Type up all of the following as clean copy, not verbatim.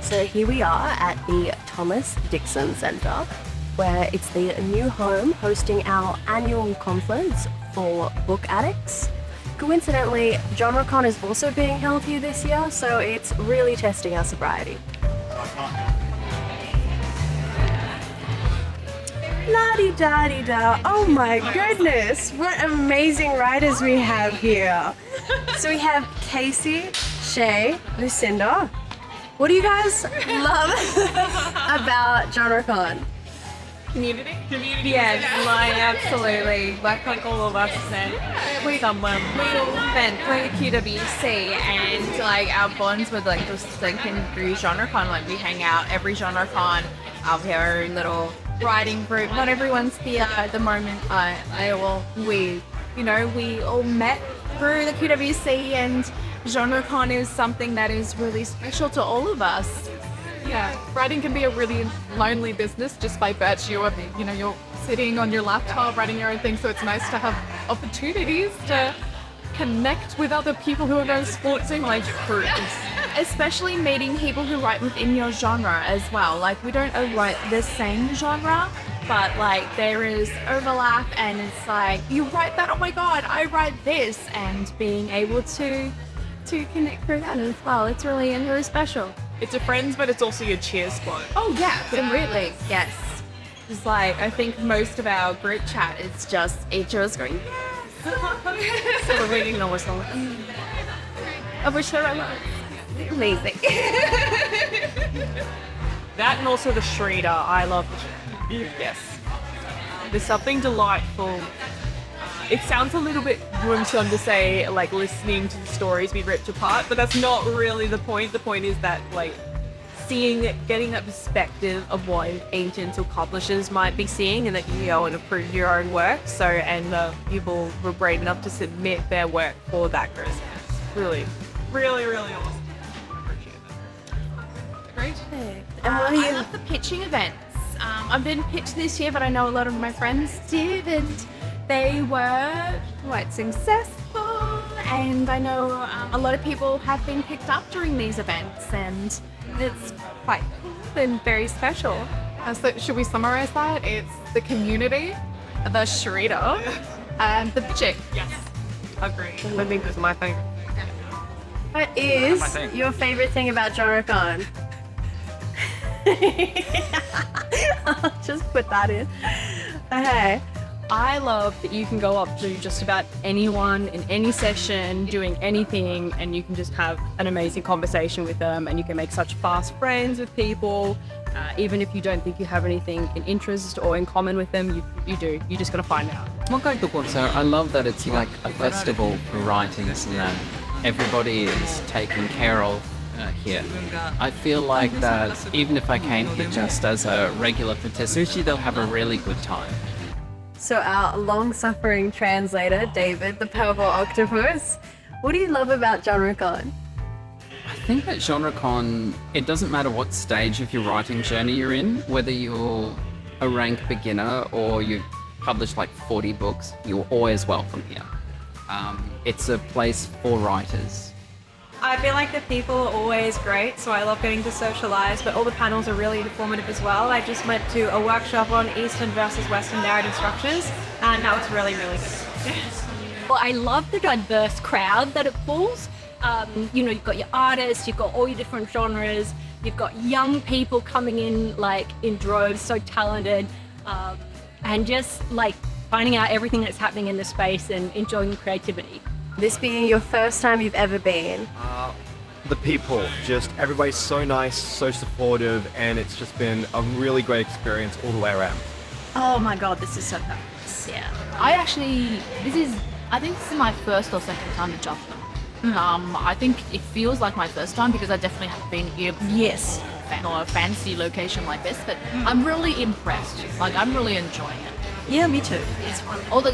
So here we are at the Thomas Dixon Centre, where it's the new home hosting our annual conference for book addicts. Coincidentally, GenreCon is also being held here this year, so it's really testing our sobriety. La-di-da-di-da. Oh my goodness, what amazing writers we have here. So we have Casey, Shay, Lucinda. What do you guys love about GenreCon? Community? Yes, absolutely. Like all of us said, we all went for QWC and like our bonds with like just thinking through GenreCon. Like we hang out every GenreCon. We have our own little writing group. Not everyone's here at the moment. We all met through the QWC, and GenreCon is something that is really special to all of us. Yeah, writing can be a really lonely business just by virtue of, you're sitting on your laptop writing your own thing, so it's nice to have opportunities to connect with other people who are very sporting like groups. Especially meeting people who write within your genre as well. Like we don't write the same genre, but like there is overlap, and it's like you write that, oh my god, I write this, and being able to connect through that as well. It's really special. It's your friends, but it's also your cheer squad. Oh yeah, completely. Yes. It's like I think most of our group chat is just each of us going, yes. So we're reading the whistle. I wish I wrote. Amazing. That and also the shreader. I love the shreader. Yes. There's something delightful. It sounds a little bit gruesome to say, like, listening to the stories be ripped apart, but that's not really the point. The point is that, like, getting that perspective of what agents or publishers might be seeing, and that you go and approve your own work. So, and people were brave enough to submit their work for that process. Really, really, really awesome. Great. I love the pitching events. I've been pitched this year, but I know a lot of my friends did, and they were quite successful. And I know a lot of people have been picked up during these events, and it's quite cool and very special. So should we summarize that? It's the community, the shreader, and the pitching. Yes. Agreed. I think this is my favorite. What is your favorite thing about GenreCon? I'll just put that in. Okay. I love that you can go up to just about anyone in any session doing anything, and you can just have an amazing conversation with them, and you can make such fast friends with people. Even if you don't think you have anything in interest or in common with them, you do. You just got to find out. So I love that it's like a festival for writers and that everybody is taken care of here. I feel like that even if I came here just as a regular participant, they'll have a really good time. So our long-suffering translator, David, the powerful octopus, what do you love about GenreCon? I think at GenreCon, it doesn't matter what stage of your writing journey you're in, whether you're a rank beginner or you've published like 40 books, you're always welcome here. It's a place for writers. I feel like the people are always great, so I love getting to socialise, but all the panels are really informative as well. I just went to a workshop on Eastern versus Western narrative structures, and that was really, really good. Well, I love the diverse crowd that it pulls. You've got your artists, you've got all your different genres, you've got young people coming in like in droves, so talented, and just like finding out everything that's happening in the space and enjoying the creativity. This being your first time you've ever been? The people, just everybody's so nice, so supportive, and it's just been a really great experience all the way around. Oh my god, this is so fabulous. Yeah. I think this is my first or second time to jump them. I think it feels like my first time because I definitely have been here, yes, or a fancy location like this, but I'm really impressed. Like, I'm really enjoying it. Yeah, me too. It's fun. All the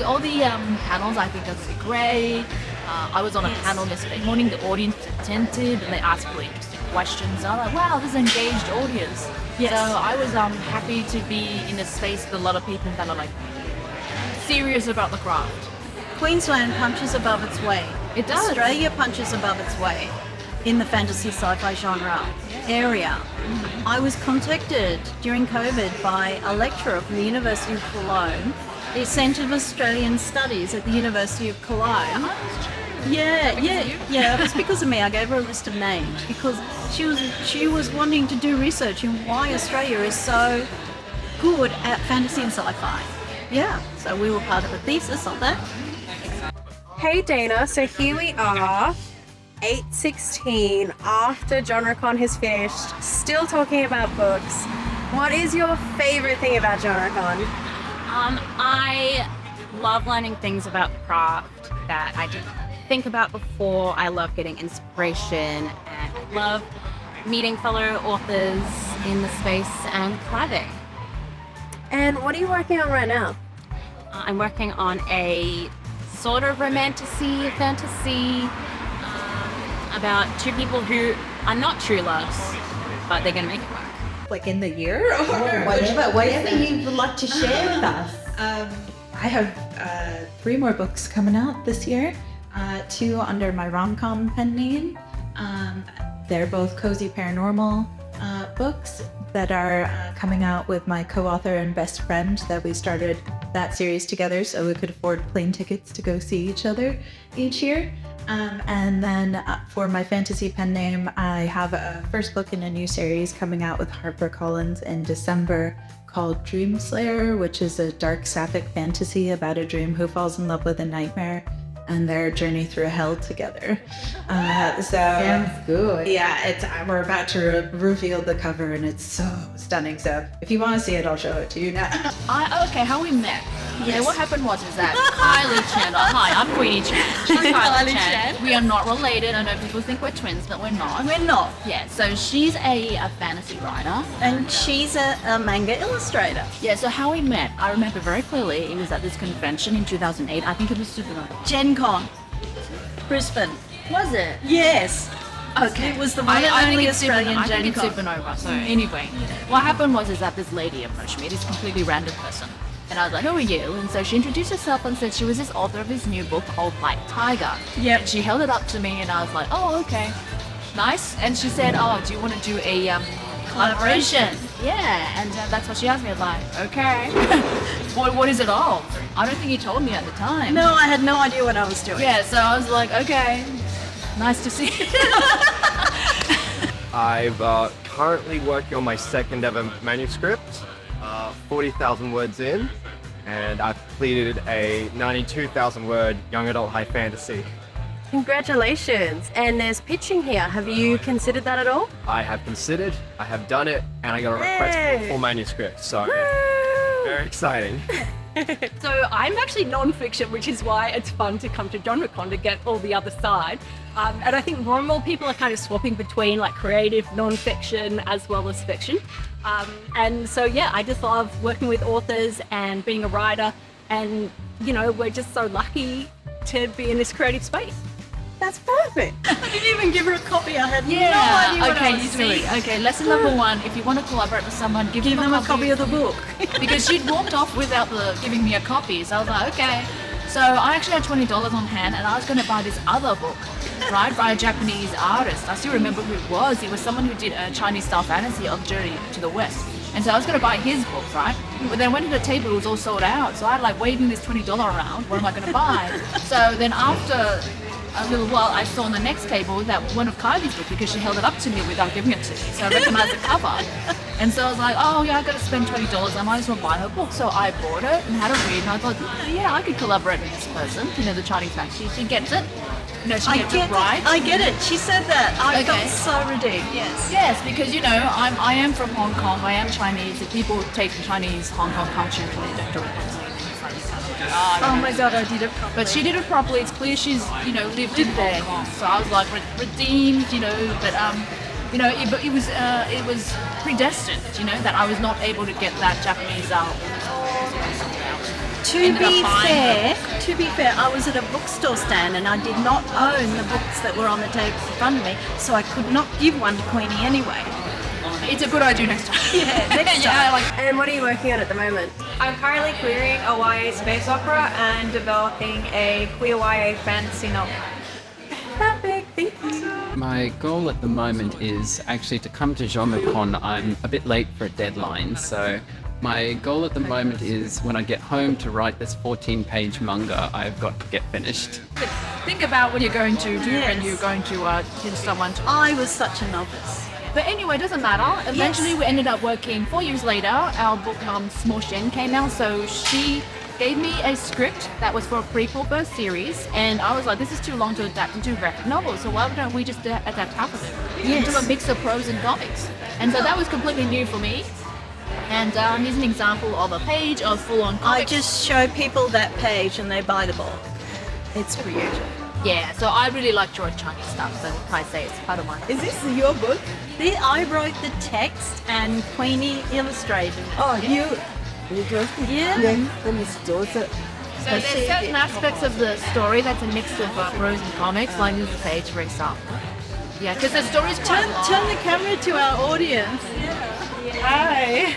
panels I think are great. I was on a panel yesterday morning, the audience was attentive and they asked really interesting questions. I'm like, wow, this is an engaged audience. Yes. So I was happy to be in a space with a lot of people that are like serious about the craft. Queensland punches above its weight. It does. Australia punches above its weight. in the fantasy sci-fi genre area. I was contacted during COVID by a lecturer from the University of Cologne, the Centre of Australian Studies at the University of Cologne. Yeah, it was because of me. I gave her a list of names because she was wanting to do research in why Australia is so good at fantasy and sci-fi. Yeah, so we were part of a thesis on that. Hey Dana, so here we are, 8:16 after GenreCon has finished, still talking about books. What is your favorite thing about GenreCon? I love learning things about craft that I didn't think about before. I love getting inspiration, and I love meeting fellow authors in the space and collabing. And what are you working on right now? I'm working on a sort of fantasy about two people who are not true loves, but they're gonna make it work. Like in the year or whatever you'd like to share with us. I have 3 more books coming out this year, 2 under my rom-com pen name. They're both cozy paranormal books that are coming out with my co-author and best friend that we started that series together so we could afford plane tickets to go see each other each year. And then for my fantasy pen name, I have a first book in a new series coming out with HarperCollins in December called Dream Slayer, which is a dark sapphic fantasy about a dream who falls in love with a nightmare and their journey through hell together. Sounds good. Yeah, we're about to reveal the cover and it's so stunning. So if you want to see it, I'll show it to you now. Okay, how we met. Yes. Okay, what happened was that Kylie Chan, hi, I'm Queenie Chan. She's Kylie Chan. We are not related. I know people think we're twins, but we're not. We're not. Yeah, so she's a fantasy writer. And she's a manga illustrator. Yeah, so how we met, I remember very clearly. It was at this convention in 2008. I think it was GenCon, Brisbane. Was it? Yes. Okay. It was the one and only Australian I think it's GenCon. Supernova. So anyway, what happened was that this lady approached me, this completely random person. And I was like, who are you? And so she introduced herself and said she was this author of his new book called White Tiger. Yep. And she held it up to me and I was like, oh, okay. Nice. And she said, oh, do you want to do a collaboration? Yeah. And that's what she asked me. I was like, okay. What is it all? I don't think you told me at the time. No, I had no idea what I was doing. Yeah, so I was like, okay. Nice to see you. I've currently working on my second ever manuscript, 40,000 words in, and I've completed a 92,000 word young adult high fantasy. Congratulations. And there's pitching here. Have you considered that at all? I have considered, I have done it, and I got a request for a full manuscript, so very exciting. So I'm actually non-fiction, which is why it's fun to come to GenreCon to get all the other side. And I think more and more people are kind of swapping between like creative non-fiction as well as fiction. And so, yeah, I just love working with authors and being a writer. And, you know, we're just so lucky to be in this creative space. That's perfect. I didn't even give her a copy. I had no idea what I was doing. Okay, lesson number 1, if you want to collaborate with someone, give them a copy of the book. Because she'd walked off without giving me a copy, so I was like, okay. So I actually had $20 on hand and I was going to buy this other book, right, by a Japanese artist. I still remember who it was. He was someone who did a Chinese style fantasy of Journey to the West. And so I was going to buy his book, right? But then I went to the table, it was all sold out. So I had like waving this $20 around, what am I going to buy? So then after a little while, I saw on the next table that one of Kylie's books because she held it up to me without giving it to me. So I recognized the cover. And so I was like, oh yeah, I got to spend $20. I might as well buy her book. So I bought it and had a read and I thought, yeah, I could collaborate with this person. You know, the Chinese fantasy. She gets it. You know, she gets it right. I get it. She said that. I felt so redeemed. Yes. Yes, because you know, I am from Hong Kong. I am Chinese. If people take the Chinese Hong Kong culture and they don't do it properly. Oh my god, I did it properly. But she did it properly. It's clear she's, you know, lived in there. So I was like redeemed, you know. But you know, it was predestined, you know, that I was not able to get that Japanese To be fair, I was at a bookstore stand and I did not own the books that were on the table in front of me, so I could not give one to Queenie anyway. It's a good idea next time. Yeah, next time. And what are you working on at the moment? I'm currently querying a YA space opera and developing a queer YA fantasy novel. That big, thank you. My goal at the moment is actually to come to GenreCon. I'm a bit late for a deadline, so my goal at the moment is when I get home to write this 14-page manga I've got to get finished. Think about what you're going to do and you're going to teach someone to. I was such a novice. But anyway, it doesn't matter. Eventually, we ended up working 4 years later. Our book, Small Shen, came out. So she gave me a script that was for a prequel first series. And I was like, this is too long to adapt into a graphic novel. So why don't we just adapt half of it into a mix of prose and comics? And so that was completely new for me. And here's an example of a page of full-on comics. I just show people that page and they buy the book. It's beautiful. Yeah, so I really like drawing Chinese stuff, so I say it's part of mine. Is this your book? I wrote the text and Queenie illustrated. Oh, you just Yeah. Let me store it. So there's certain aspects of the story that's a mix of prose and comics, like this page, for example. Yeah, because the story's quite long. Turn the camera to our audience. Hi.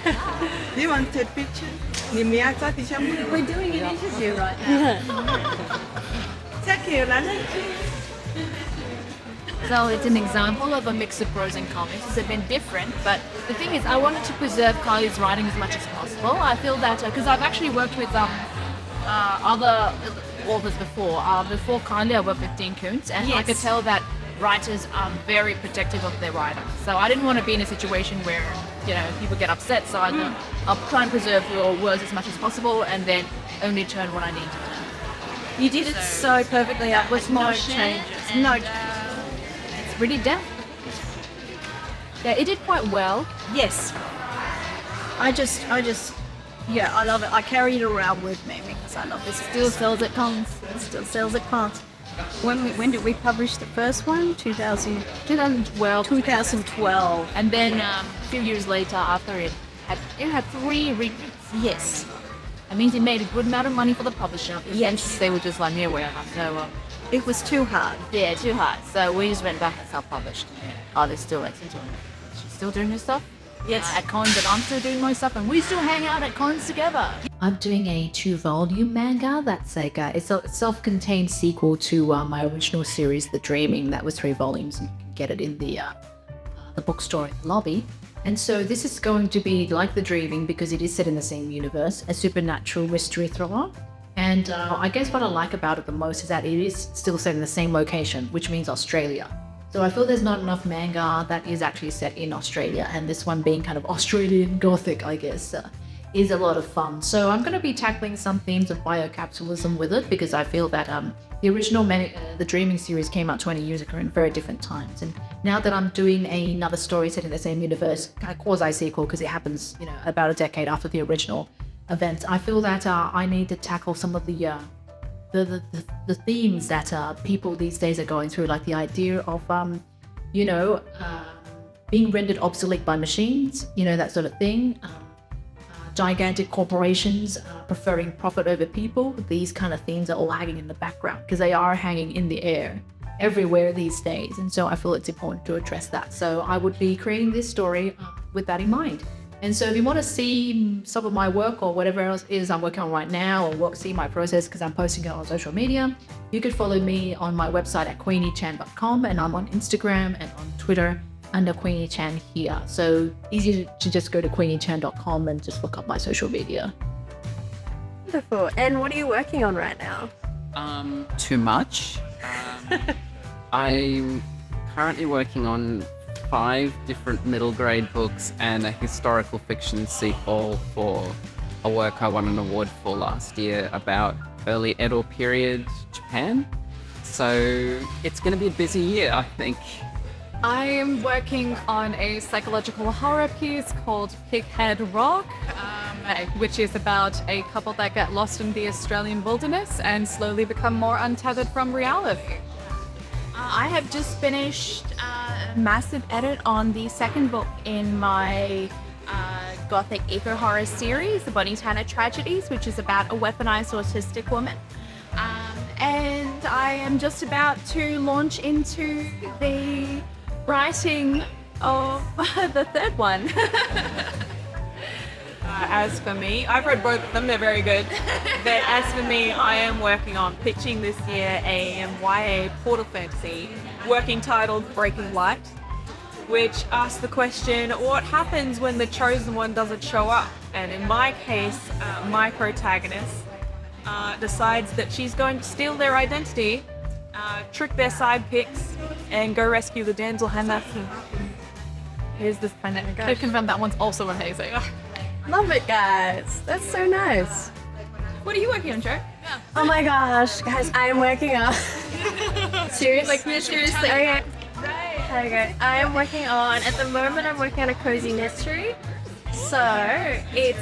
Do you want to take a picture? We're doing an interview right now. So it's an example of a mix of prose and comics. It's a bit different, but the thing is, I wanted to preserve Kylie's writing as much as possible. I feel that because I've actually worked with other authors before. Before Kylie, I worked with Dean Koontz, and I could tell that writers are very protective of their writing. So I didn't want to be in a situation where people get upset. So I'll try and preserve your words as much as possible, and then only turn what I need to turn. You did it so perfectly. With no changes. No. It's really depth. Yeah, it did quite well. Yes. I love it. I carry it around with me because I love it. Still sells at cons. It still sells at cons. When did we publish the first one? 2012. 2012. And then a few years later, after it had 3 reprints. Yes. That means it made a good amount of money for the publisher. Yes. They were just like, yeah, well, so it was too hard. Yeah, too hard. So we just went back and self-published. Oh, they're still doing it. She's still doing her stuff? Yes. At cons, and I'm still doing my stuff, and we still hang out at cons together. I'm doing a 2-volume manga that's like it's a self-contained sequel to my original series, The Dreaming. That was 3 volumes, and you can get it in the bookstore in the lobby. And so this is going to be like The Dreaming because it is set in the same universe, a supernatural mystery thriller. And I guess what I like about it the most is that it is still set in the same location, which means Australia. So I feel there's not enough manga that is actually set in Australia, and this one being kind of Australian Gothic, I guess, is a lot of fun. So I'm going to be tackling some themes of biocapitalism with it because I feel that the original The Dreaming series came out 20 years ago in very different times. And now that I'm doing another story set in the same universe, kind of quasi-sequel because it happens, about a decade after the original event, I feel that I need to tackle some of the themes that people these days are going through, like the idea of, being rendered obsolete by machines, that sort of thing. Gigantic corporations preferring profit over people. These kind of themes are all hanging in the background because they are hanging in the air everywhere these days. And so I feel it's important to address that. So I would be creating this story with that in mind. And so if you want to see some of my work or whatever else is I'm working on right now, or see my process because I'm posting it on social media, you could follow me on my website at queeniechan.com, and I'm on Instagram and on Twitter under Queenie Chan here. So easy to just go to queeniechan.com and just look up my social media. Wonderful. And what are you working on right now? Too much. I'm currently working on 5 different middle grade books and a historical fiction sequel for a work I won an award for last year about early Edo period Japan. So it's going to be a busy year, I think. I am working on a psychological horror piece called Pighead Rock, which is about a couple that get lost in the Australian wilderness and slowly become more untethered from reality. I have just finished a massive edit on the second book in my gothic eco horror series, The Bonitana Tragedies, which is about a weaponized autistic woman. And I am just about to launch into the writing of the third one. As for me, I've read both of them, they're very good. But as for me, I am working on pitching this year a YA portal fantasy working title Breaking Light, which asks the question, what happens when the chosen one doesn't show up? And in my case, my protagonist decides that she's going to steal their identity, trick their sidekicks, and go rescue the damsel. And that's here's this planet. I confirm that one's also amazing. Love it, guys. That's so nice. What are you working on, Joe? Oh my gosh, guys, I am working on. Seriously? Seriously. Okay. Okay. I am working on, at the moment, I'm working on a cozy mystery. So, it's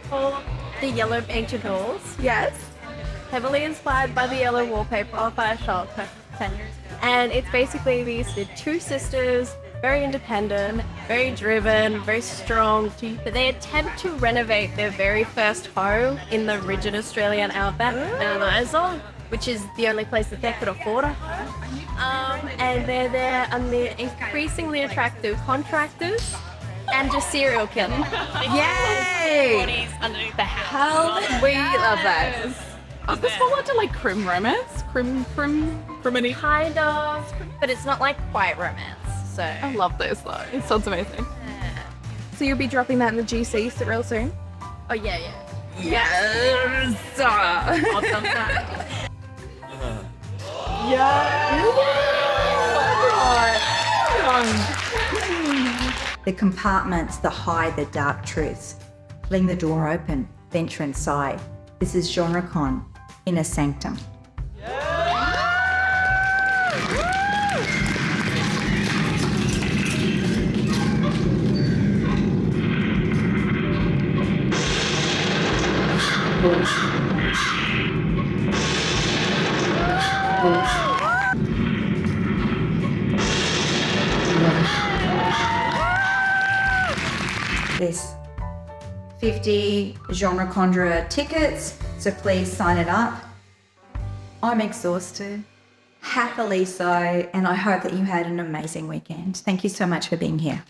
called The Yellow Painted Halls. Yes. Heavily inspired by the yellow wallpaper of our shop 10 years ago. And it's basically these two sisters, very independent, very driven, very strong, but they attempt to renovate their very first home in the rigid Australian outback, which is the only place that they could afford a home. And they're there under increasingly attractive contractors and just serial killers. Yay! Bodies underneath the house. We love that. Is this one like to like crim romance? Criminy? Kind of, but it's not like quite romance. So I love this though. It sounds amazing. So you'll be dropping that in the GC real soon? Oh yeah. Yes. Awesome. The compartments that hide the dark truths. Fling the door open, venture inside. This is GenreCon, Inner Sanctum. There's 50 Genre Conjurer tickets, so please sign it up. I'm exhausted, happily so, and I hope that you had an amazing weekend. Thank you so much for being here.